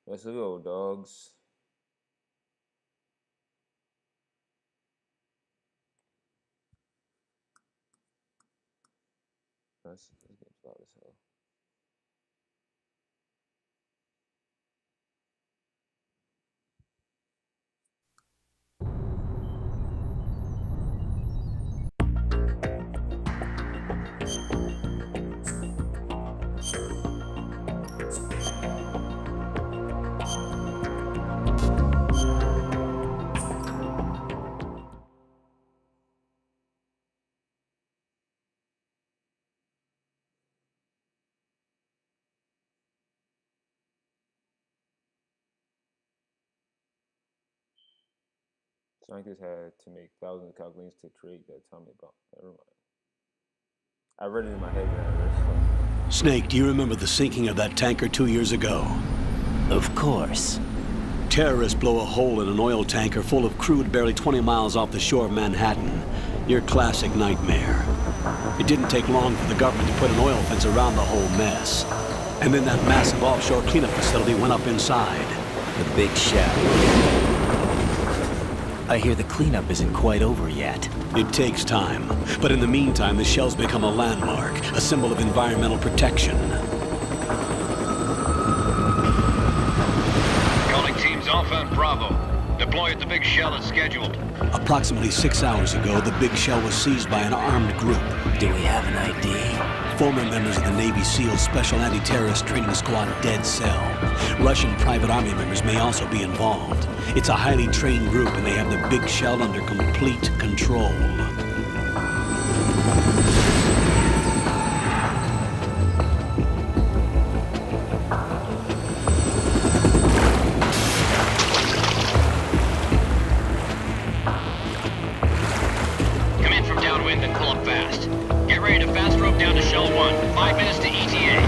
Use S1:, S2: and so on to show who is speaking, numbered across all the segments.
S1: Let's go, dogs. This game's loud as hell. Scientists had to make thousands of calculations to create the atomic bomb. Never mind. I read it in my head, man.
S2: Snake, do you remember the sinking of that tanker 2 years ago?
S3: Of course.
S2: Terrorists blow a hole in an oil tanker full of crude barely 20 miles off the shore of Manhattan. Your classic nightmare. It didn't take long for the government to put an oil fence around the whole mess. And then that massive offshore cleanup facility went up inside.
S3: The big shell. I hear the cleanup isn't quite over yet.
S2: It takes time. But in the meantime, the shell's become a landmark, a symbol of environmental protection.
S4: Calling teams Alpha and Bravo. Deploy at the big shell as scheduled.
S2: Approximately 6 hours ago, the big shell was seized by an armed group.
S3: Do we have an ID?
S2: Former members of the Navy SEALs Special Anti-Terrorist Training Squad Dead Cell. Russian private army members may also be involved. It's a highly trained group and they have the big shell under complete control.
S4: Come in from downwind and pull up fast. Get ready to fast rope down to Shell 1. 5 minutes to ETA.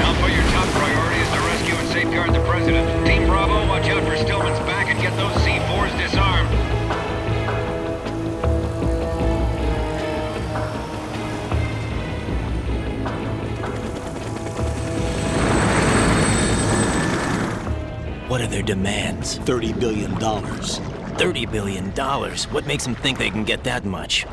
S4: Alpha, your top priority is to rescue and safeguard the President. Team Bravo, watch out for Stillman's back and get those C4s disarmed.
S3: What are their demands?
S2: $30 billion.
S3: $30 billion? What makes them think they can get that much?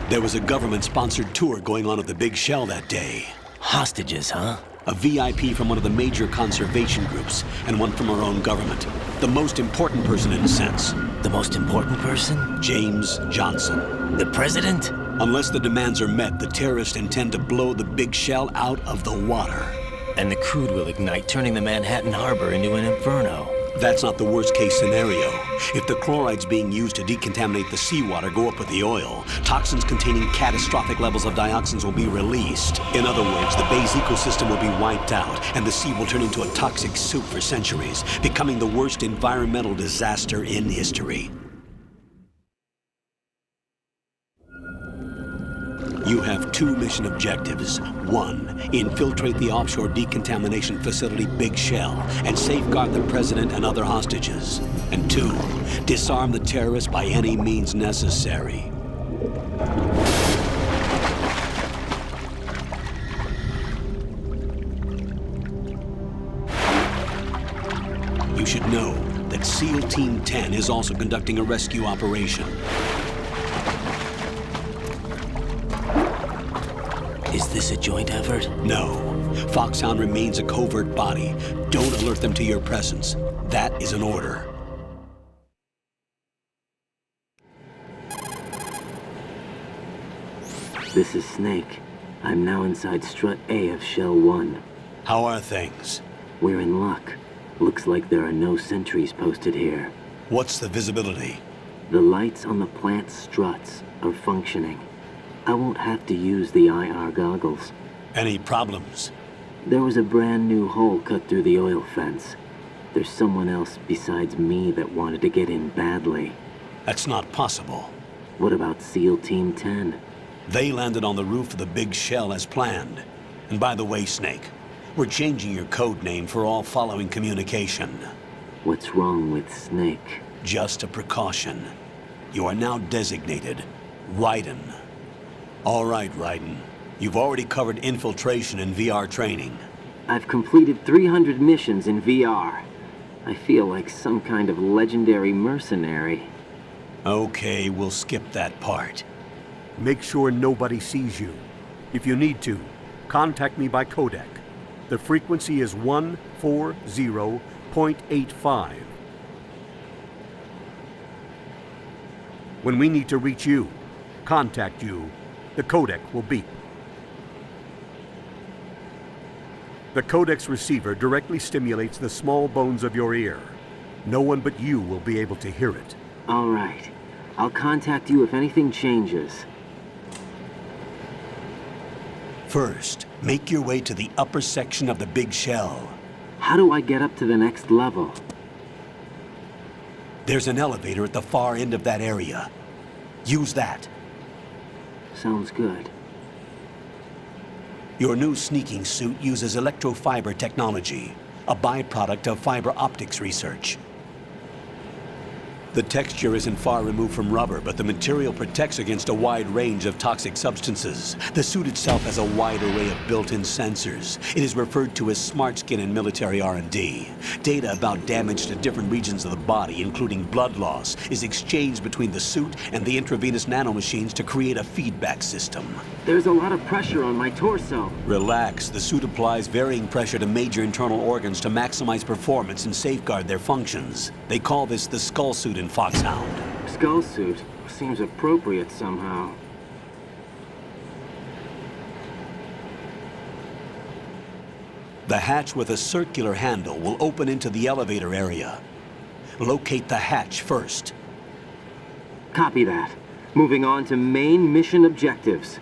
S2: There was a government-sponsored tour going on at the big shell that day.
S3: Hostages, huh?
S2: A VIP from one of the major conservation groups, and one from our own government. The most important person in a sense.
S3: The most important person?
S2: James Johnson.
S3: The president?
S2: Unless the demands are met, the terrorists intend to blow the big shell out of the water.
S3: And the crude will ignite, turning the Manhattan Harbor into an inferno.
S2: That's not the worst-case scenario. If the chlorides being used to decontaminate the seawater go up with the oil, toxins containing catastrophic levels of dioxins will be released. In other words, the bay's ecosystem will be wiped out, and the sea will turn into a toxic soup for centuries, becoming the worst environmental disaster in history. You have 2 mission objectives. 1, infiltrate the offshore decontamination facility Big Shell and safeguard the president and other hostages. And 2, disarm the terrorists by any means necessary. You should know that SEAL Team 10 is also conducting a rescue operation.
S3: Is this a joint effort?
S2: No. Foxhound remains a covert body. Don't alert them to your presence. That is an order.
S5: This is Snake. I'm now inside Strut A of Shell 1.
S2: How are things?
S5: We're in luck. Looks like there are no sentries posted here.
S2: What's the visibility?
S5: The lights on the plant's struts are functioning. I won't have to use the IR goggles.
S2: Any problems?
S5: There was a brand new hole cut through the oil fence. There's someone else besides me that wanted to get in badly.
S2: That's not possible.
S5: What about SEAL Team 10?
S2: They landed on the roof of the big shell as planned. And by the way, Snake, we're changing your code name for all following communication.
S5: What's wrong with Snake?
S2: Just a precaution. You are now designated Raiden. All right, Raiden. You've already covered infiltration and VR training.
S5: I've completed 300 missions in VR. I feel like some kind of legendary mercenary.
S2: Okay, we'll skip that part.
S6: Make sure nobody sees you. If you need to, contact me by codec. The frequency is 140.85. When we need to reach you, contact you, the codec will beep. The codec's receiver directly stimulates the small bones of your ear. No one but you will be able to hear it.
S5: All right. I'll contact you if anything changes.
S2: First, make your way to the upper section of the big shell.
S5: How do I get up to the next level?
S2: There's an elevator at the far end of that area. Use that.
S5: Sounds good.
S2: Your new sneaking suit uses electrofiber technology, a byproduct of fiber optics research. The texture isn't far removed from rubber, but the material protects against a wide range of toxic substances. The suit itself has a wide array of built-in sensors. It is referred to as smart skin in military R&D. Data about damage to different regions of the body, including blood loss, is exchanged between the suit and the intravenous nanomachines to create a feedback system.
S5: There's a lot of pressure on my torso.
S2: Relax. The suit applies varying pressure to major internal organs to maximize performance and safeguard their functions. They call this the skull suit in Foxhound.
S5: Skull suit seems appropriate somehow.
S2: The hatch with a circular handle will open into the elevator area. Locate the hatch first.
S5: Copy that. Moving on to main mission objectives.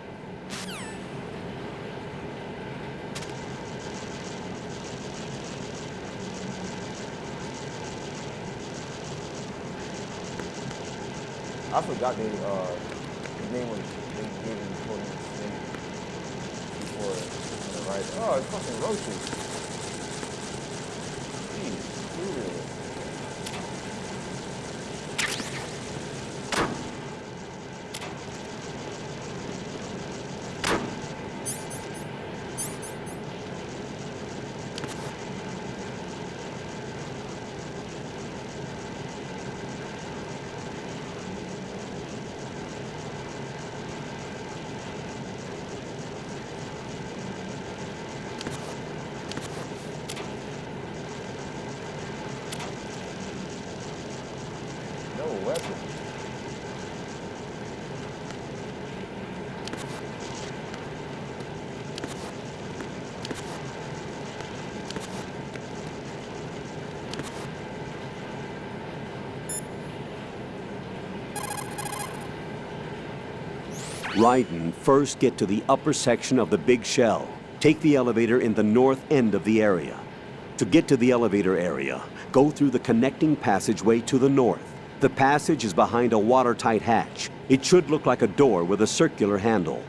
S1: I forgot his name was, they gave him before right? Oh, it's fucking roaches. Jeez, dude. Weapon.
S2: Raiden, first get to the upper section of the big shell. Take the elevator in the north end of the area. To get to the elevator area, go through the connecting passageway to the north. The passage is behind a watertight hatch. It should look like a door with a circular handle.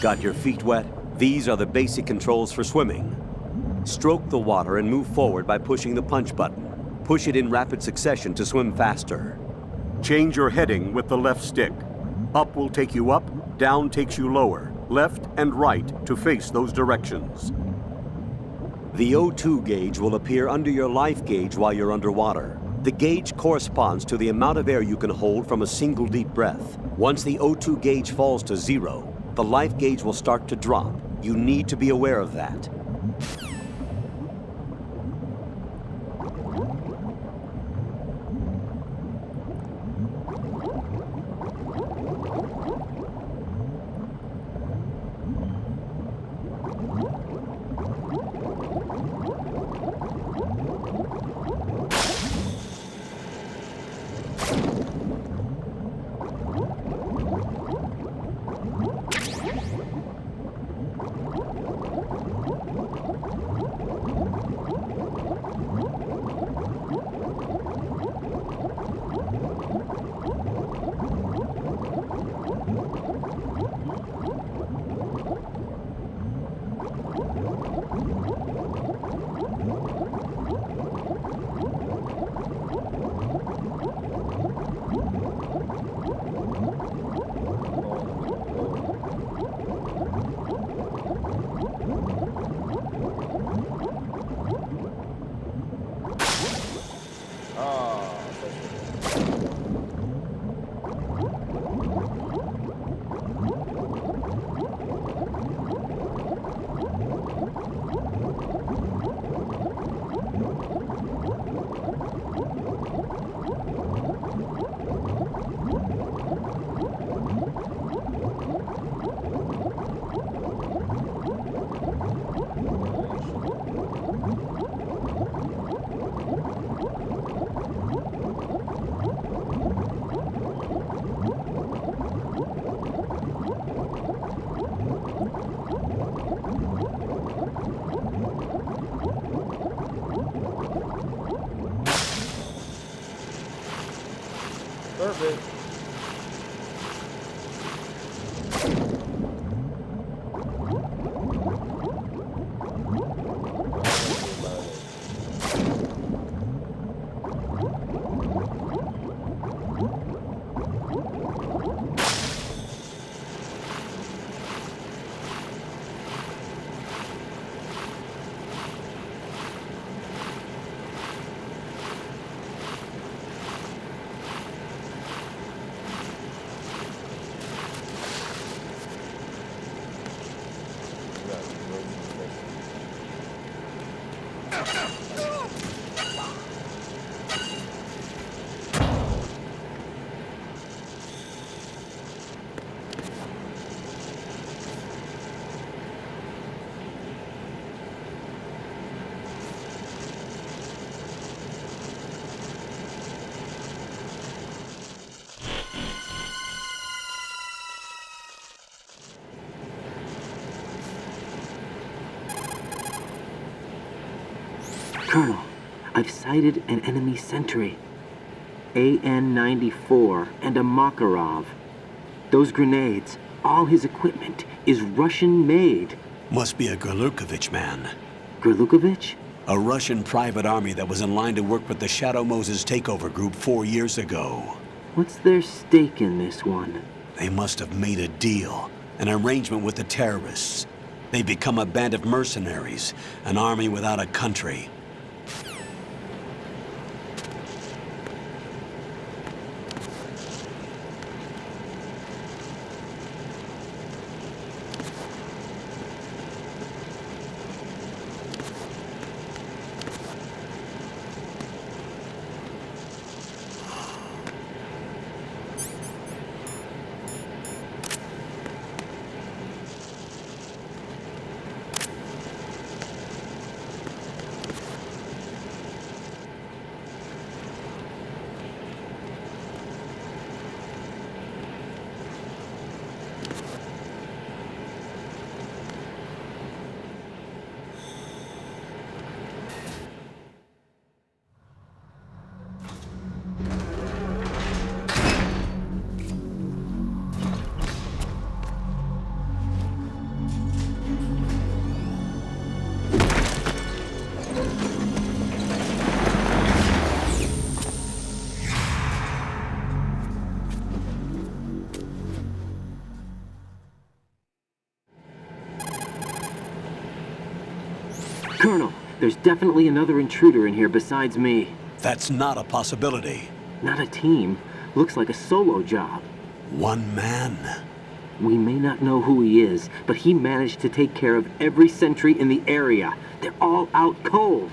S2: Got your feet wet? These are the basic controls for swimming. Stroke the water and move forward by pushing the punch button. Push it in rapid succession to swim faster.
S6: Change your heading with the left stick. Up will take you up, down takes you lower, left and right to face those directions.
S2: The O2 gauge will appear under your life gauge while you're underwater. The gauge corresponds to the amount of air you can hold from a single deep breath. Once the O2 gauge falls to 0, the life gauge will start to drop. You need to be aware of that.
S5: Colonel, I've sighted an enemy sentry. AN-94 and a Makarov. Those grenades, all his equipment, is Russian-made.
S2: Must be a Gorlukovich man.
S5: Gorlukovich?
S2: A Russian private army that was in line to work with the Shadow Moses takeover group 4 years ago.
S5: What's their stake in this one?
S2: They must have made a deal, an arrangement with the terrorists. They become a band of mercenaries, an army without a country.
S5: Colonel, there's definitely another intruder in here besides me.
S2: That's not a possibility.
S5: Not a team. Looks like a solo job.
S2: One man.
S5: We may not know who he is, but he managed to take care of every sentry in the area. They're all out cold.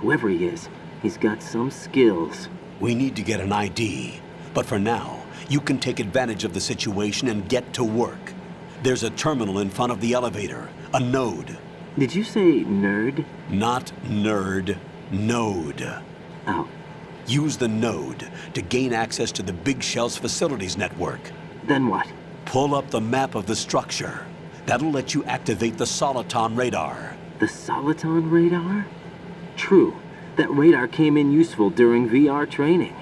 S5: Whoever he is, he's got some skills.
S2: We need to get an ID. But for now, you can take advantage of the situation and get to work. There's a terminal in front of the elevator, a node.
S5: Did you say nerd?
S2: Not nerd, node.
S5: Oh,
S2: Use the node to gain access to the Big Shell's facilities network.
S5: then what?
S2: Pull up the map of the structure. That'll let you activate the Soliton radar.
S5: The Soliton radar? True. That radar came in useful during VR training.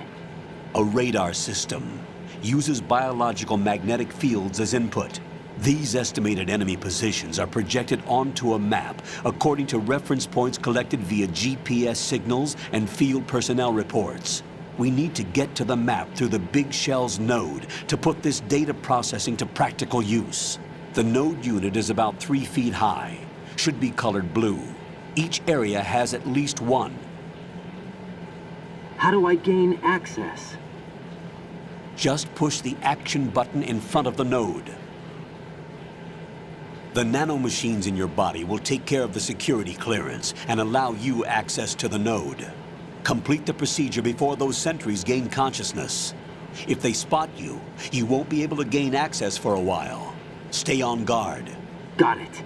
S2: A radar system uses biological magnetic fields as input. These estimated enemy positions are projected onto a map according to reference points collected via GPS signals and field personnel reports. We need to get to the map through the Big Shell's node to put this data processing to practical use. The node unit is about 3 feet high, should be colored blue. Each area has at least one.
S5: How do I gain access?
S2: Just push the action button in front of the node. The nanomachines in your body will take care of the security clearance and allow you access to the node. Complete the procedure before those sentries gain consciousness. If they spot you, you won't be able to gain access for a while. Stay on guard.
S5: Got it.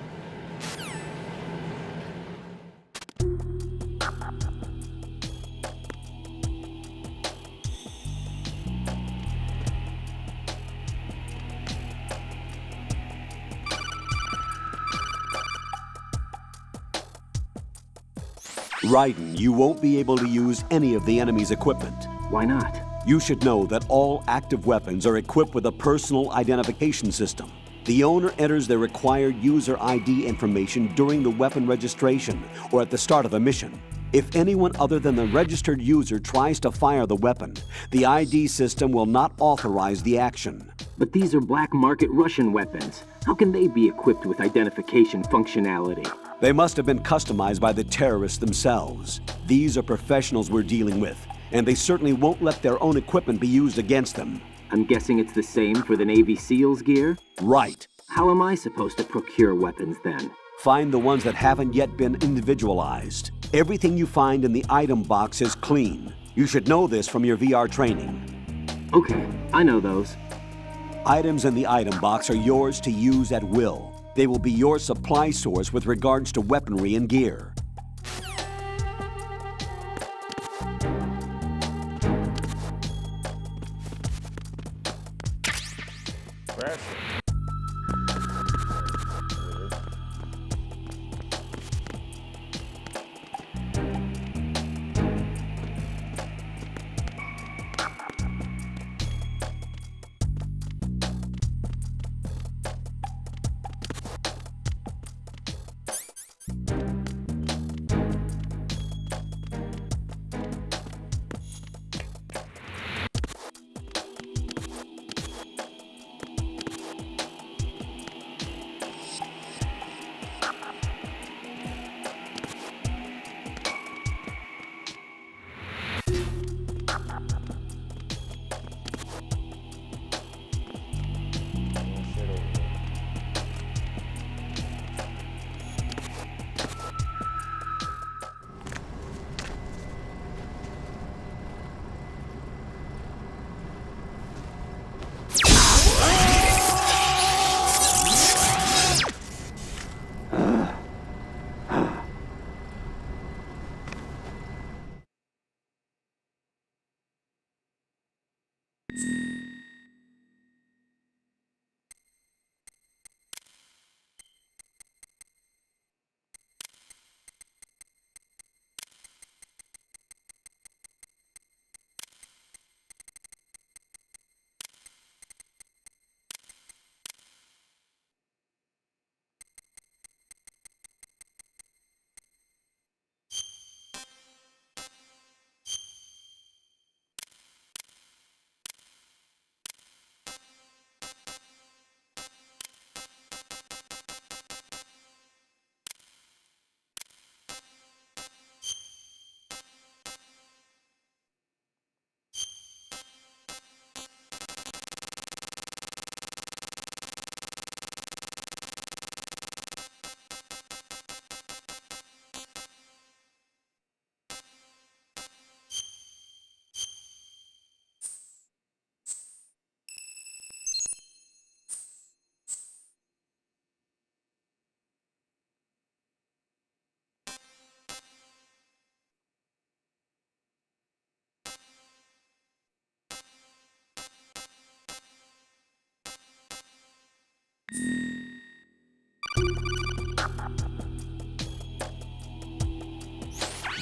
S2: Raiden, you won't be able to use any of the enemy's equipment.
S5: Why not?
S2: You should know that all active weapons are equipped with a personal identification system. The owner enters their required user ID information during the weapon registration or at the start of a mission. If anyone other than the registered user tries to fire the weapon, the ID system will not authorize the action.
S5: But these are black market Russian weapons. How can they be equipped with identification functionality?
S2: They must have been customized by the terrorists themselves. These are professionals we're dealing with, and they certainly won't let their own equipment be used against them.
S5: I'm guessing it's the same for the Navy SEALs gear?
S2: Right.
S5: How am I supposed to procure weapons then?
S2: Find the ones that haven't yet been individualized. Everything you find in the item box is clean. You should know this from your VR training.
S5: Okay, I know those.
S2: Items in the item box are yours to use at will. They will be your supply source with regards to weaponry and gear.
S1: Where?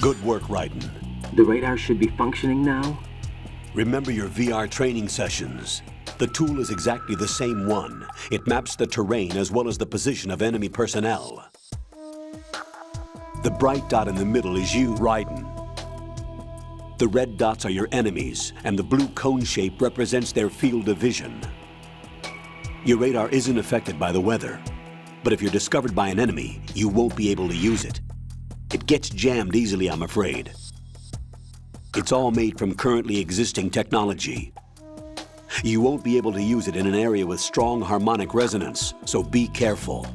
S2: Good work, Raiden.
S5: The radar should be functioning now?
S2: Remember your VR training sessions. The tool is exactly the same one. It maps the terrain as well as the position of enemy personnel. The bright dot in the middle is you, Raiden. The red dots are your enemies, and the blue cone shape represents their field of vision. Your radar isn't affected by the weather, but if you're discovered by an enemy, you won't be able to use it. It gets jammed easily, I'm afraid. It's all made from currently existing technology. You won't be able to use it in an area with strong harmonic resonance, so be careful.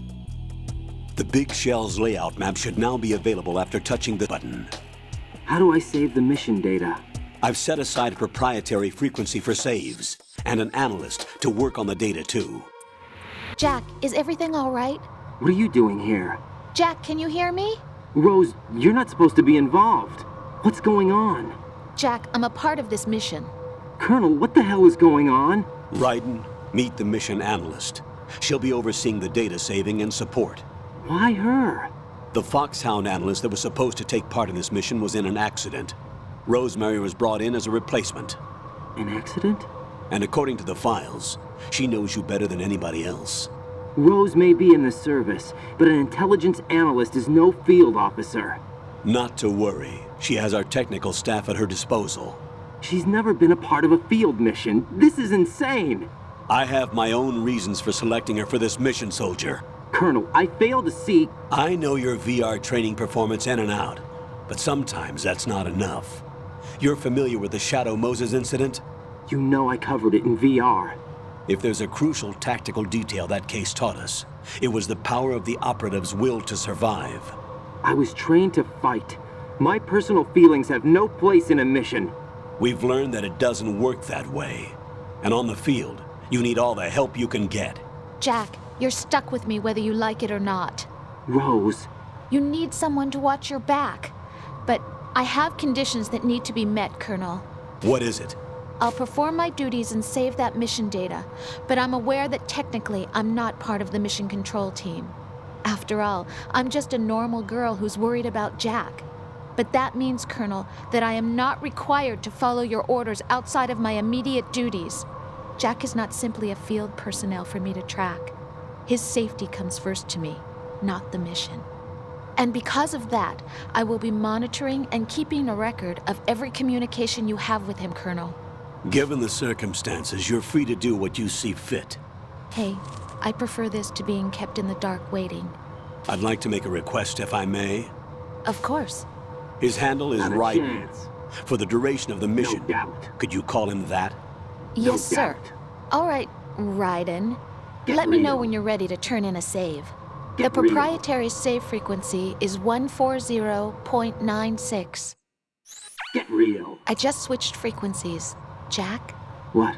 S2: The Big Shell's layout map should now be available after touching the button.
S5: How do I save the mission data?
S2: I've set aside a proprietary frequency for saves, and an analyst to work on the data too.
S7: Jack, is everything all right?
S5: What are you doing here?
S7: Jack, can you hear me?
S5: Rose, you're not supposed to be involved. What's going on?
S7: Jack, I'm a part of this mission.
S5: Colonel, what the hell is going on?
S2: Raiden, meet the mission analyst. She'll be overseeing the data saving and support.
S5: Why her?
S2: The Foxhound analyst that was supposed to take part in this mission was in an accident. Rosemary was brought in as a replacement.
S5: An accident?
S2: And according to the files, she knows you better than anybody else.
S5: Rose may be in the service, but an intelligence analyst is no field officer.
S2: Not to worry. She has our technical staff at her disposal.
S5: She's never been a part of a field mission. This is insane!
S2: I have my own reasons for selecting her for this mission, soldier.
S5: Colonel, I fail to see...
S2: I know your VR training performance in and out, but sometimes that's not enough. You're familiar with the Shadow Moses incident?
S5: You know I covered it in VR.
S2: If there's a crucial tactical detail that case taught us, it was the power of the operative's will to survive.
S5: I was trained to fight. My personal feelings have no place in a mission.
S2: We've learned that it doesn't work that way. And on the field, you need all the help you can get.
S7: Jack, you're stuck with me whether you like it or not.
S5: Rose,
S7: You need someone to watch your back. But I have conditions that need to be met, Colonel.
S2: What is it?
S7: I'll perform my duties and save that mission data, but I'm aware that technically I'm not part of the mission control team. After all, I'm just a normal girl who's worried about Jack. But that means, Colonel, that I am not required to follow your orders outside of my immediate duties. Jack is not simply a field personnel for me to track. His safety comes first to me, not the mission. And because of that, I will be monitoring and keeping a record of every communication you have with him, Colonel.
S2: Given the circumstances, you're free to do what you see fit.
S7: Hey, I prefer this to being kept in the dark waiting.
S2: I'd like to make a request, if I may.
S7: Of course.
S2: His handle is
S5: not a
S2: Raiden.
S5: chance.
S2: For the duration of the mission,
S5: No doubt.
S2: could you call him that?
S5: No
S7: Yes, sir.
S5: doubt.
S7: All right, Raiden.
S5: Get
S7: Let me know
S5: real.
S7: when you're ready to turn in a save.
S5: Get
S7: The
S5: real.
S7: proprietary save frequency is 140.96.
S5: Get real.
S7: I just switched frequencies. Jack,
S5: What?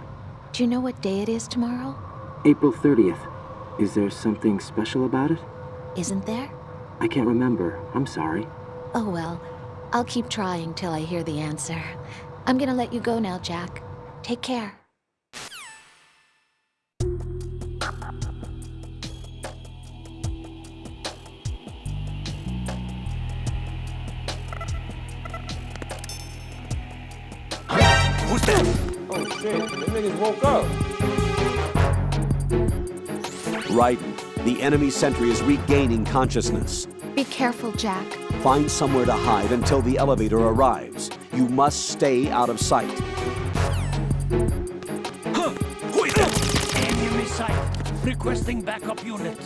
S7: do you know what day it is tomorrow?
S5: April 30th. Is there something special about it?
S7: Isn't there?
S5: I can't remember. I'm sorry.
S7: Oh well, I'll keep trying till I hear the answer. I'm gonna let you go now, Jack. Take care.
S3: Who's that?
S1: Oh shit, the niggas woke up.
S2: Raiden, the enemy sentry is regaining consciousness.
S7: Be careful, Jack.
S2: Find somewhere to hide until the elevator arrives. You must stay out of sight.
S3: Who is that? Enemy sight. Requesting backup unit.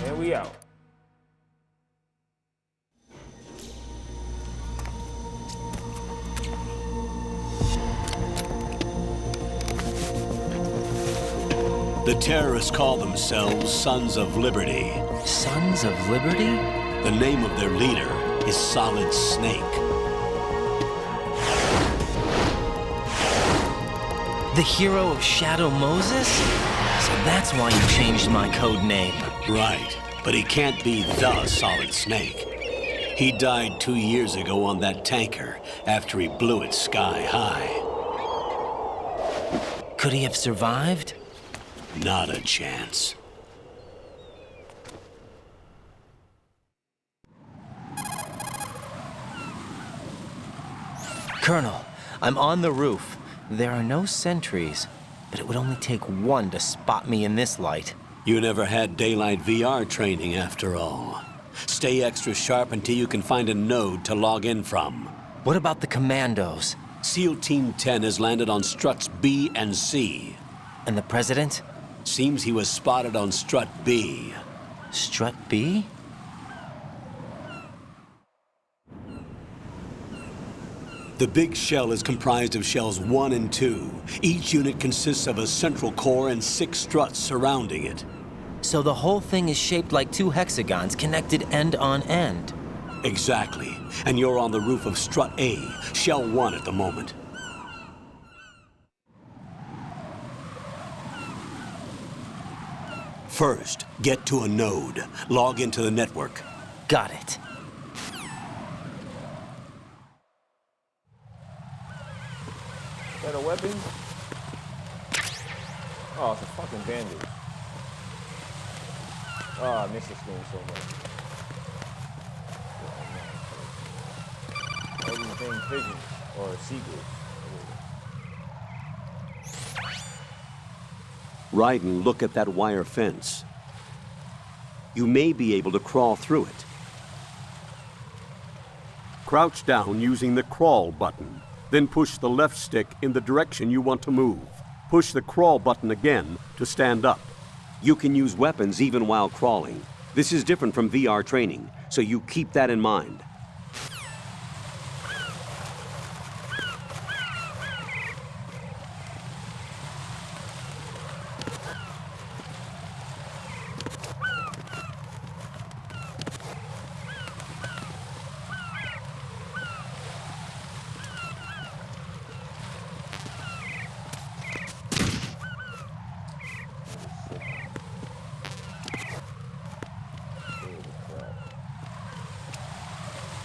S1: And we out.
S2: The terrorists call themselves Sons of Liberty.
S3: Sons of Liberty?
S2: The name of their leader is Solid Snake.
S3: The hero of Shadow Moses? So that's why you changed my code name.
S2: Right, but he can't be the Solid Snake. He died 2 years ago on that tanker after he blew it sky high.
S3: Could he have survived?
S2: Not a chance.
S3: Colonel, I'm on the roof. There are no sentries, but it would only take one to spot me in this light.
S2: You never had daylight VR training after all. Stay extra sharp until you can find a node to log in from.
S3: What about the commandos?
S2: SEAL Team 10 has landed on struts B and C.
S3: And the president?
S2: Seems he was spotted on strut B.
S3: Strut B?
S2: The big shell is comprised of shells 1 and 2. Each unit consists of a central core and 6 struts surrounding it.
S3: So the whole thing is shaped like 2 hexagons connected end on end.
S2: Exactly. And you're on the roof of strut A, shell 1 at the moment. First, get to a node. Log into the network.
S3: Got it.
S1: Is that a weapon? Oh, it's a fucking bandage. Oh, I miss this game so much. Everything pigeon or seagull.
S6: Raiden, look at that wire fence. You may be able to crawl through it. Crouch down using the crawl button. Then push the left stick in the direction you want to move. Push the crawl button again to stand up. You can use weapons even while crawling. This is different from VR training, so you keep that in mind.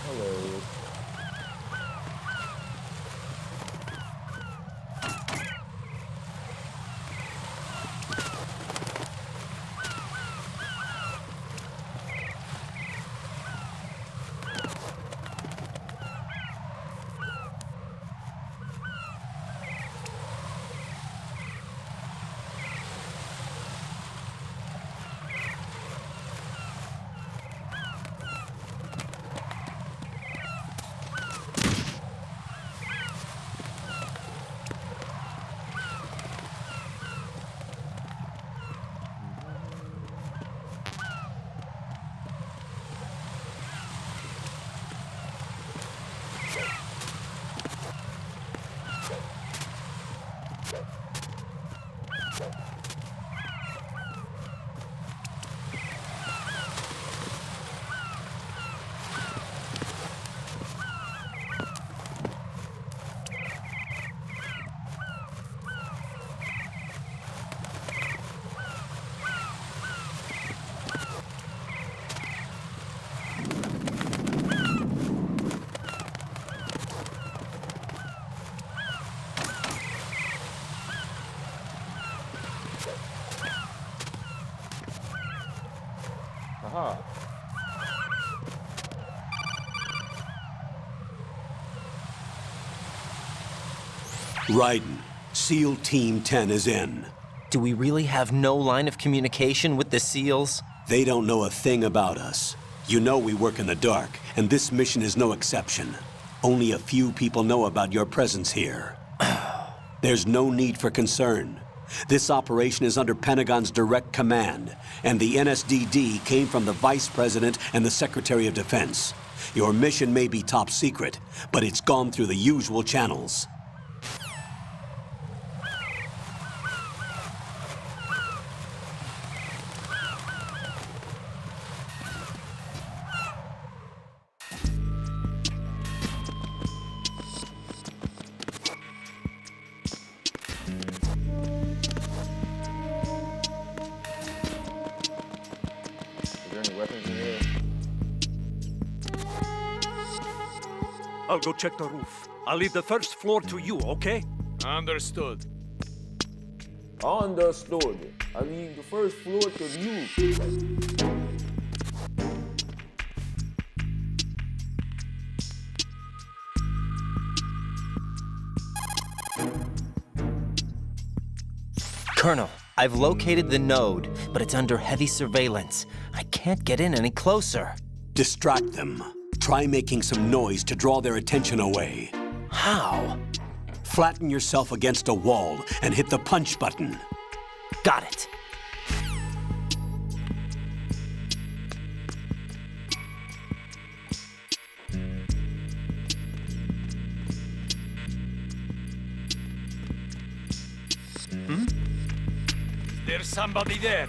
S1: Hilarious. Aha.
S2: Raiden, SEAL Team 10 is in.
S3: Do we really have no line of communication with the SEALs?
S2: They don't know a thing about us. You know we work in the dark, and this mission is no exception. Only a few people know about your presence here. There's no need for concern. This operation is under Pentagon's direct command, and the NSDD came from the Vice President and the Secretary of Defense. Your mission may be top secret, but it's gone through the usual channels.
S1: weapons in here.
S8: I'll go check the roof. I'll leave the first floor to you, okay?
S9: Understood.
S1: Understood. I leave the first floor to you.
S3: Colonel, I've located the node, but it's under heavy surveillance. I can't get in any closer.
S2: Distract them. Try making some noise to draw their attention away.
S3: How?
S2: Flatten yourself against a wall and hit the punch button.
S3: Got it.
S8: There's somebody there.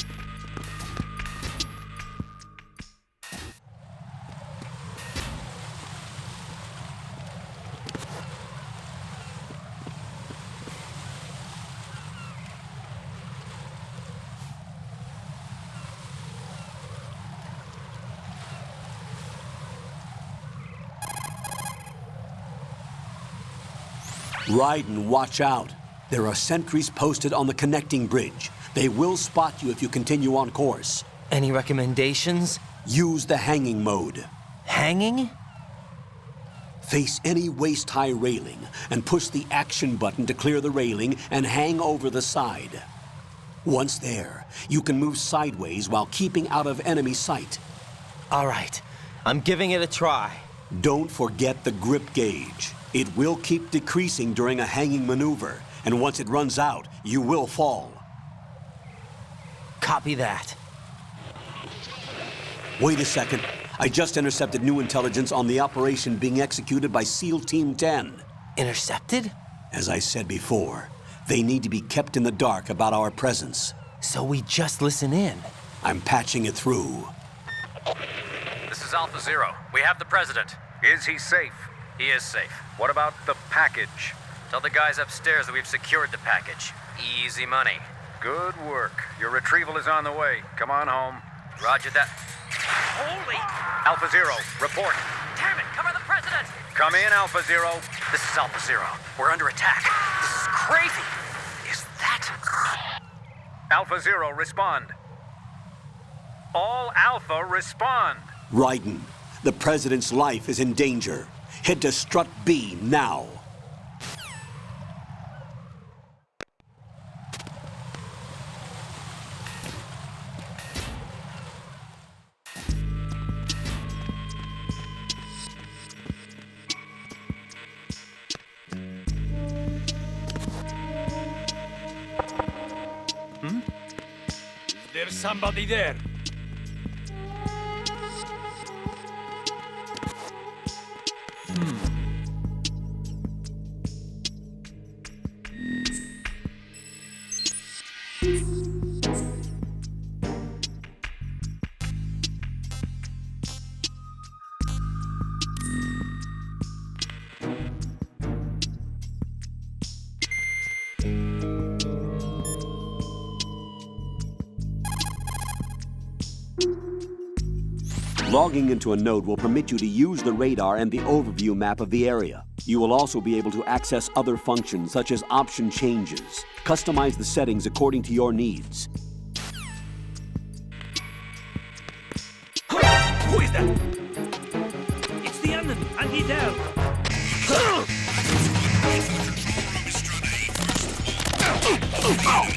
S2: Raiden, watch out. There are sentries posted on the connecting bridge. They will spot you if you continue on course.
S3: Any recommendations?
S2: Use the hanging mode.
S3: Hanging?
S2: Face any waist-high railing and push the action button to clear the railing and hang over the side. Once there, you can move sideways while keeping out of enemy sight.
S3: All right, I'm giving it a try.
S2: Don't forget the grip gauge. It will keep decreasing during a hanging maneuver, and once it runs out, you will fall.
S3: Copy that.
S2: Wait a second. I just intercepted new intelligence on the operation being executed by SEAL Team 10.
S3: Intercepted?
S2: As I said before, they need to be kept in the dark about our presence.
S3: So we just listen in.
S2: I'm patching it through.
S4: This is Alpha Zero. We have the president. Is he safe? He is safe. What about the package? Tell the guys upstairs that we've secured the package. Easy money. Good work. Your retrieval is on the way. Come on home. Roger that. Holy! Alpha Zero, report. Damn it, cover the president! Come in, Alpha Zero. This is Alpha Zero. We're under attack. This is crazy. Is that... Alpha Zero, respond. All Alpha, respond.
S2: Raiden, the President's life is in danger. Head to Strut B now.
S8: There's somebody there.
S6: Logging into a node will permit you to use the radar and the overview map of the area. You will also be able to access other functions such as option changes. Customize the settings according to your needs.
S8: Who is that? It's the enemy, and he's there.
S1: Damn, let's follow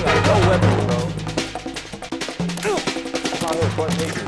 S1: my no weapons, bro. I'm out here butt naked.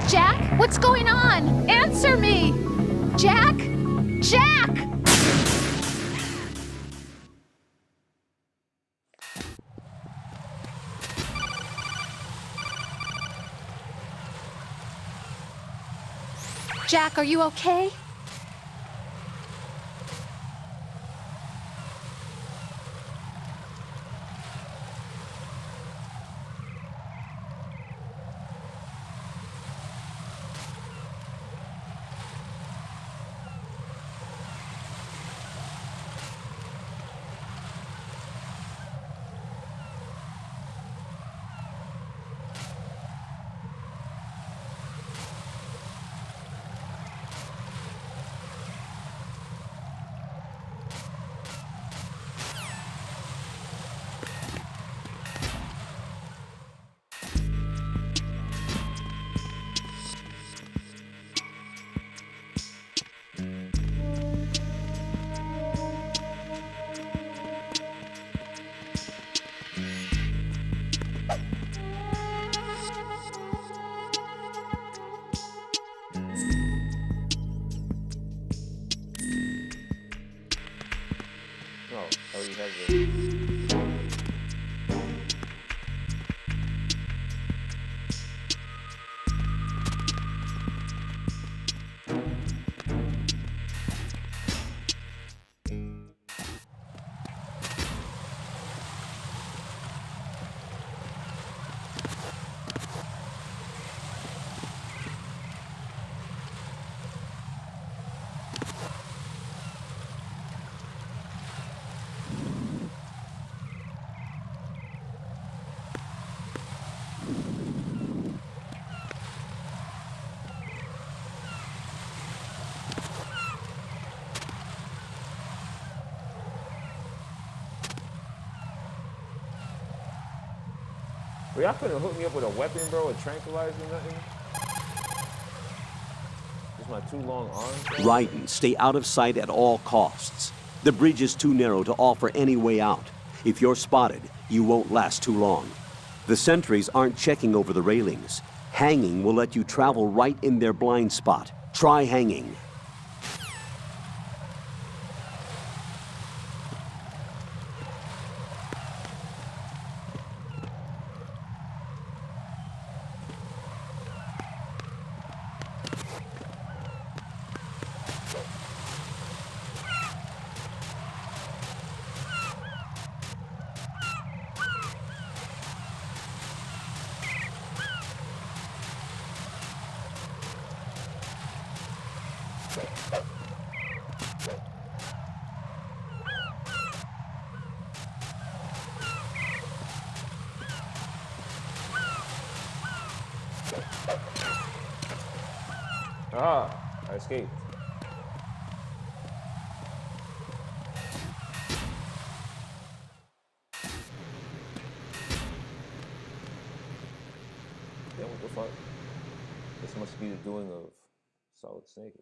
S7: Jack, what's going on? Answer me! Jack? Jack! Jack, are you okay?
S1: Oh, you have it. Bro, y'all couldn't hook me up with a weapon, bro, a tranquilizer or nothing? Just my two long arms, bro?
S6: Raiden, stay out of sight at all costs. The bridge is too narrow to offer any way out. If you're spotted, you won't last too long. The sentries aren't checking over the railings. Hanging will let you travel right in their blind spot. Try hanging.
S1: Ah, I escaped. Yeah, what the fuck? This must be the doing of Solid Snake.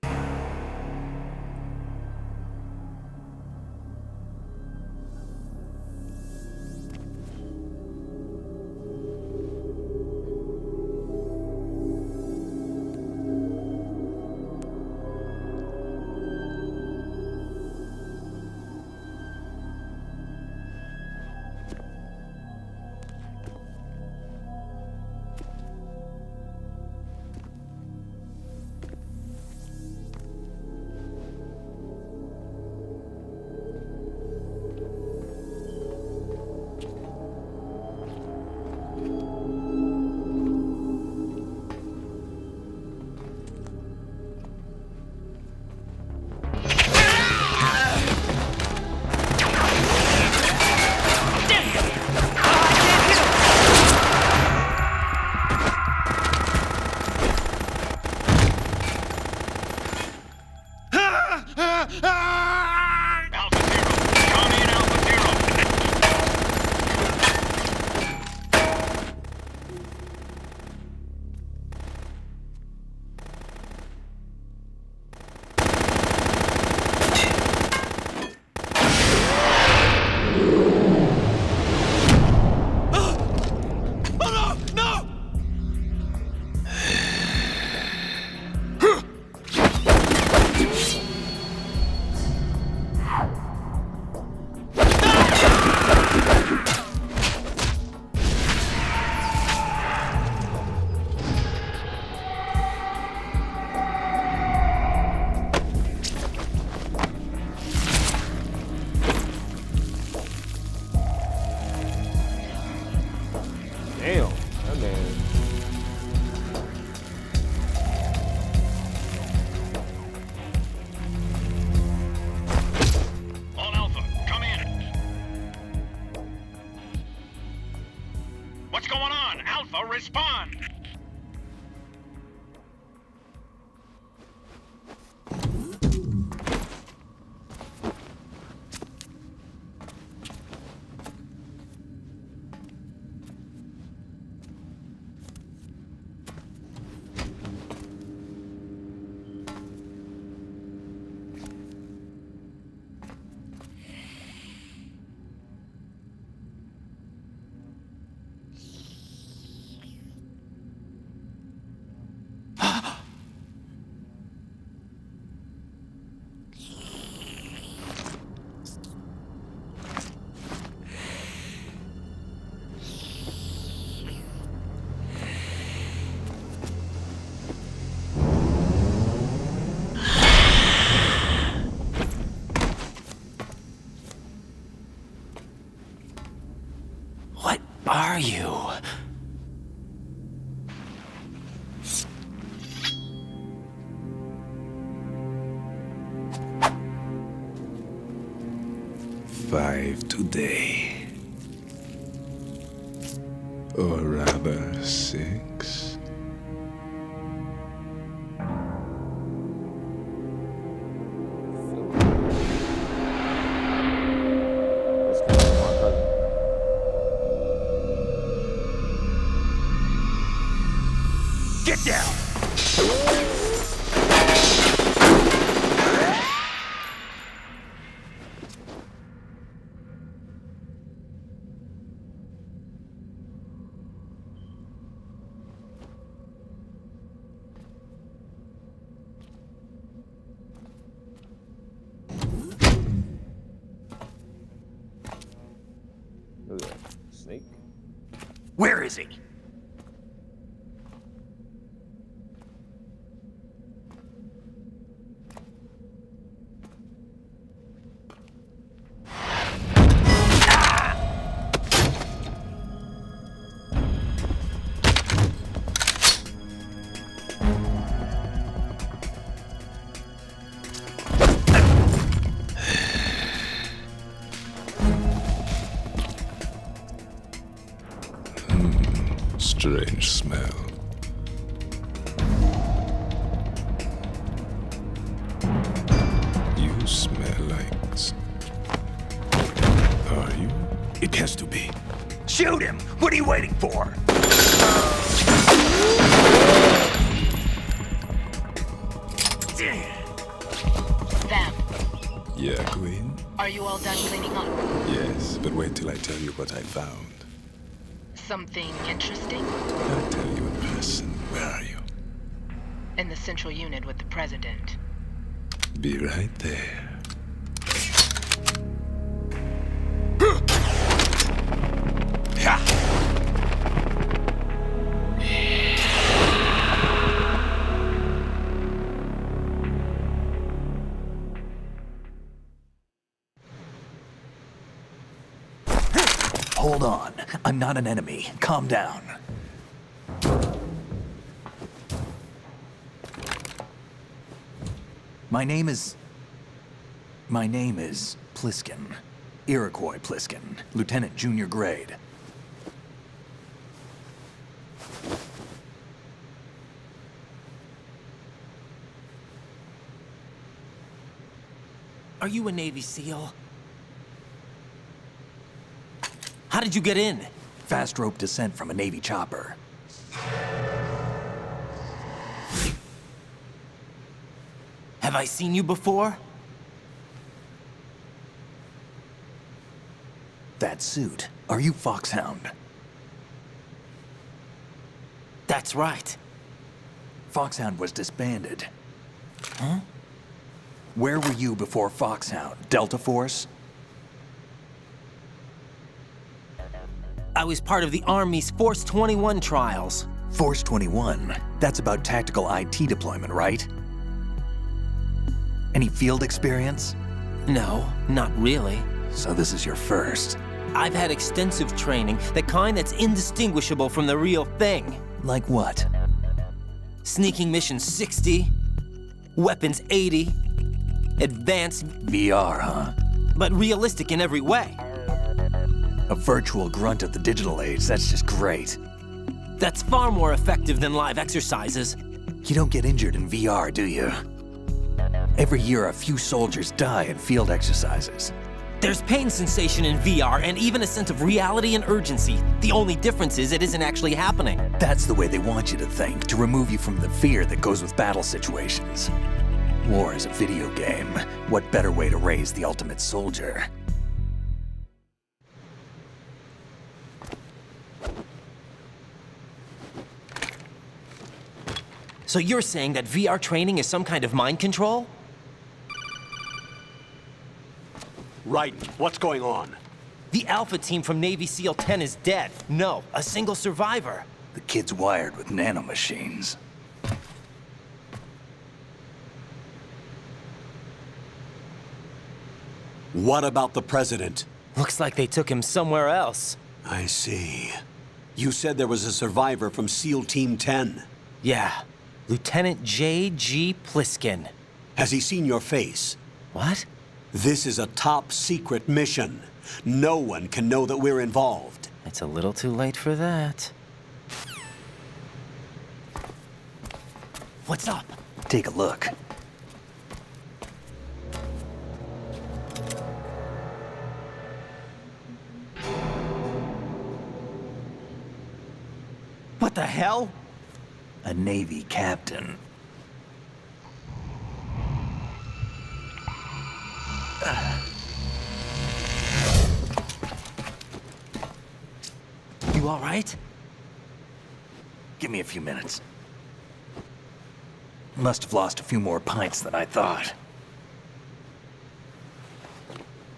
S3: are you?
S9: Five today. Or rather, 6.
S1: Let's go with my cousin.
S8: Get down!
S1: Look at that. Snake?
S8: Where is he?
S9: Strange smell. You smell like... Are you? It has to be.
S8: Shoot him! What are you waiting for?
S10: Vam,
S9: Yeah, Queen?
S10: are you all done cleaning up?
S9: Yes, but wait till I tell you what I found.
S10: Something interesting?
S9: I'll tell you in person. Where are you?
S10: In the central unit with the president.
S9: Be right there.
S8: Hold on. I'm not an enemy. Calm down. My name is Pliskin. Iroquois Pliskin, Lieutenant Junior Grade.
S3: Are you a Navy SEAL? How did you get in?
S8: Fast rope descent from a Navy chopper.
S3: Have I seen you before?
S8: That suit. Are you Foxhound?
S3: That's right.
S8: Foxhound was disbanded. Huh? Where were you before Foxhound? Delta Force?
S3: I was part of the Army's Force 21 trials.
S8: Force 21? That's about tactical IT deployment, right? Any field experience?
S3: No, not really.
S8: So this is your first.
S3: I've had extensive training, the kind that's indistinguishable from the real thing.
S8: Like what?
S3: Sneaking Mission 60, Weapons 80, Advanced,
S8: VR, huh?
S3: but realistic in every way.
S8: A virtual grunt of the digital age, that's just great.
S3: That's far more effective than live exercises.
S8: You don't get injured in VR, do you? Every year, a few soldiers die in field exercises.
S3: There's pain sensation in VR and even a sense of reality and urgency. The only difference is it isn't actually happening.
S8: That's the way they want you to think, to remove you from the fear that goes with battle situations. War is a video game. What better way to raise the ultimate soldier?
S3: So you're saying that VR training is some kind of mind control?
S6: Right. What's going on?
S3: The Alpha team from Navy SEAL 10 is dead. No, a single survivor.
S8: The kid's wired with nanomachines.
S6: What about the president?
S3: Looks like they took him somewhere else.
S2: I see. You said there was a survivor from SEAL Team 10.
S3: Yeah, Lieutenant J.G. Pliskin.
S2: Has he seen your face?
S3: What?
S2: This is a top-secret mission. No one can know that we're involved.
S3: It's a little too late for that. What's up?
S8: Take a look.
S3: What the hell?
S8: A Navy captain.
S3: You all right?
S8: Give me a few minutes. Must have lost a few more pints than I thought.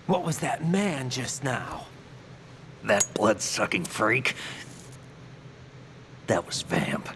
S3: What was that man just now?
S8: That blood-sucking freak? That was Vamp.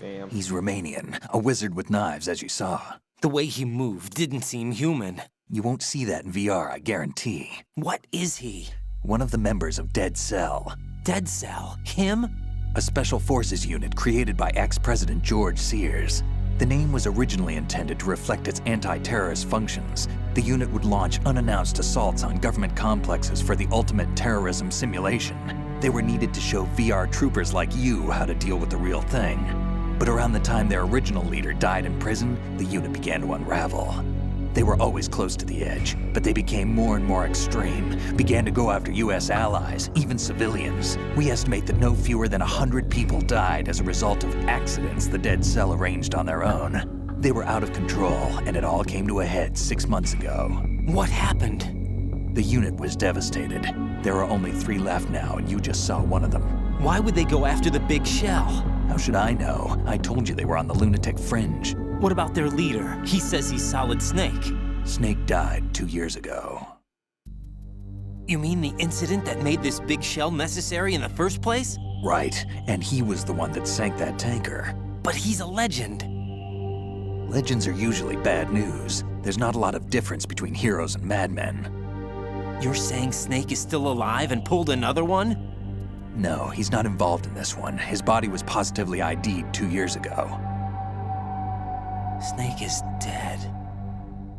S1: Damn.
S8: He's Romanian, a wizard with knives, as you saw.
S3: The way he moved didn't seem human.
S8: You won't see that in VR, I guarantee.
S3: What is he?
S8: One of the members of Dead Cell.
S3: Dead Cell? Him?
S8: A special forces unit created by ex-President George Sears. The name was originally intended to reflect its anti-terrorist functions. The unit would launch unannounced assaults on government complexes for the ultimate terrorism simulation. They were needed to show VR troopers like you how to deal with the real thing. But around the time their original leader died in prison, the unit began to unravel. They were always close to the edge, but they became more and more extreme, began to go after US allies, even civilians. We estimate that no fewer than 100 people died as a result of accidents the Dead Cell arranged on their own. They were out of control, and it all came to a head 6 months ago.
S3: What happened?
S8: The unit was devastated. There are only 3 left now, and you just saw one of them.
S3: Why would they go after the big shell?
S8: How should I know? I told you they were on the lunatic fringe.
S3: What about their leader? He says he's Solid Snake.
S8: Snake died 2 years ago.
S3: You mean the incident that made this big shell necessary in the first place?
S8: Right, and he was the one that sank that tanker.
S3: But he's a legend.
S8: Legends are usually bad news. There's not a lot of difference between heroes and madmen.
S3: You're saying Snake is still alive and pulled another one?
S8: No, he's not involved in this one. His body was positively ID'd 2 years ago.
S3: Snake is dead.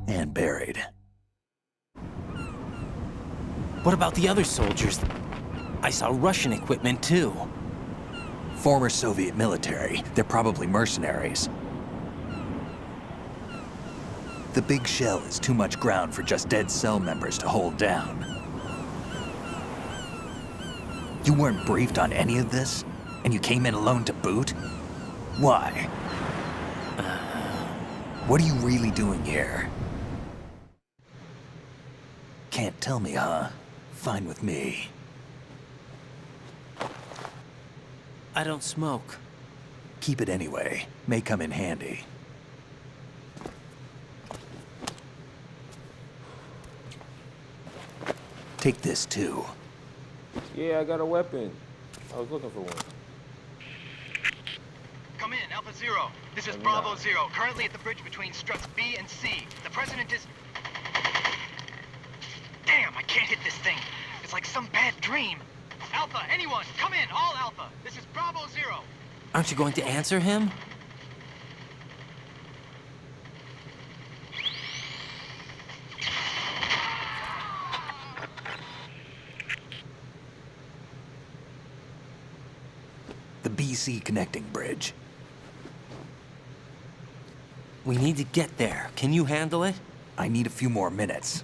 S8: And buried.
S3: What about the other soldiers? I saw Russian equipment too.
S8: Former Soviet military. They're probably mercenaries. The big shell is too much ground for just Dead Cell members to hold down. You weren't briefed on any of this? And you came in alone to boot? Why? What are you really doing here? Can't tell me, huh? Fine with me.
S3: I don't smoke.
S8: Keep it anyway. May come in handy. Take this too.
S1: Yeah, I got a weapon. I was looking for one.
S4: Come in, Alpha Zero. This is Bravo Zero, currently at the bridge between struts B and C. The President is... Damn, I can't hit this thing. It's like some bad dream. Alpha, anyone, come in, all Alpha. This is Bravo Zero.
S3: Aren't you going to answer him?
S8: The BC connecting bridge.
S3: We need to get there. Can you handle it?
S8: I need a few more minutes.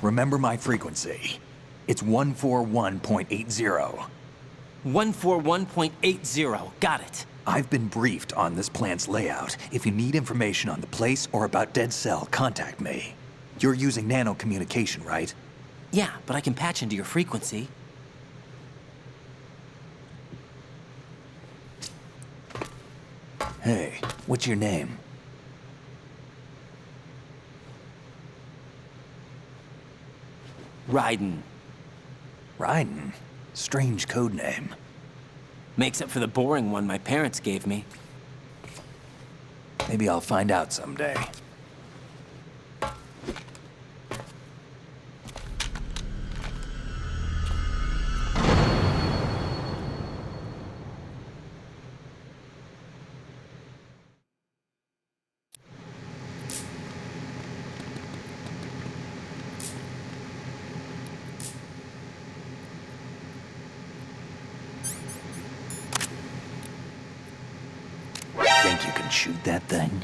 S8: Remember my frequency. It's 141.80.
S3: 141.80. Got it.
S8: I've been briefed on this plant's layout. If you need information on the place or about Dead Cell, contact me. You're using nano communication, right?
S3: Yeah, but I can patch into your frequency.
S8: Hey, what's your name?
S3: Raiden.
S8: Raiden? Strange code name.
S3: Makes up for the boring one my parents gave me.
S8: Maybe I'll find out someday. shoot that thing?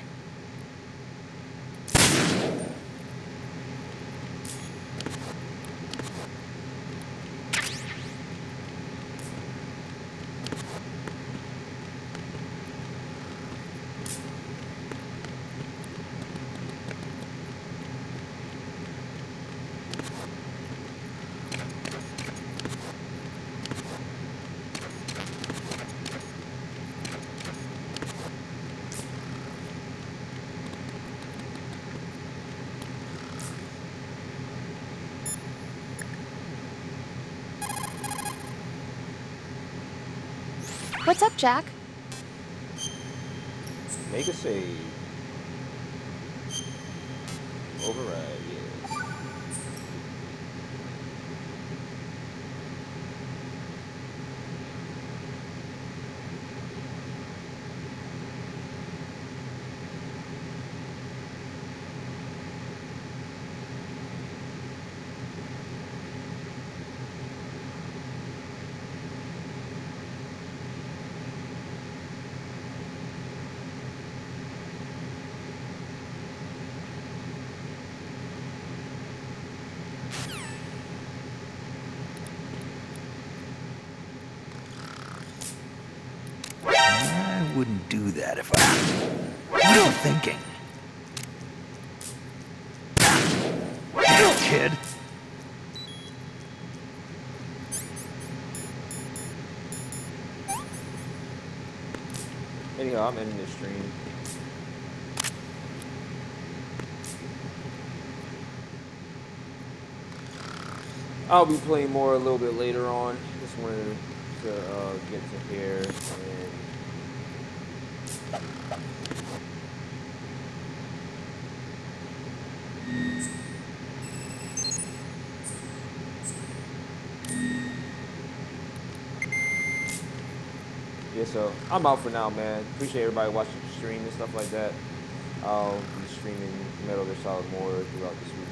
S7: What's up, Jack?
S1: Make a save. Override, yeah.
S8: I wouldn't do that if I... What are you thinking? Damn, kid.
S1: Anyhow, I'm ending this stream. I'll be playing more a little bit later on. Just wanted to get to here and yeah, so I'm out for now, man. Appreciate everybody watching the stream and stuff like that. I'll be streaming Metal Gear Solid more throughout this week.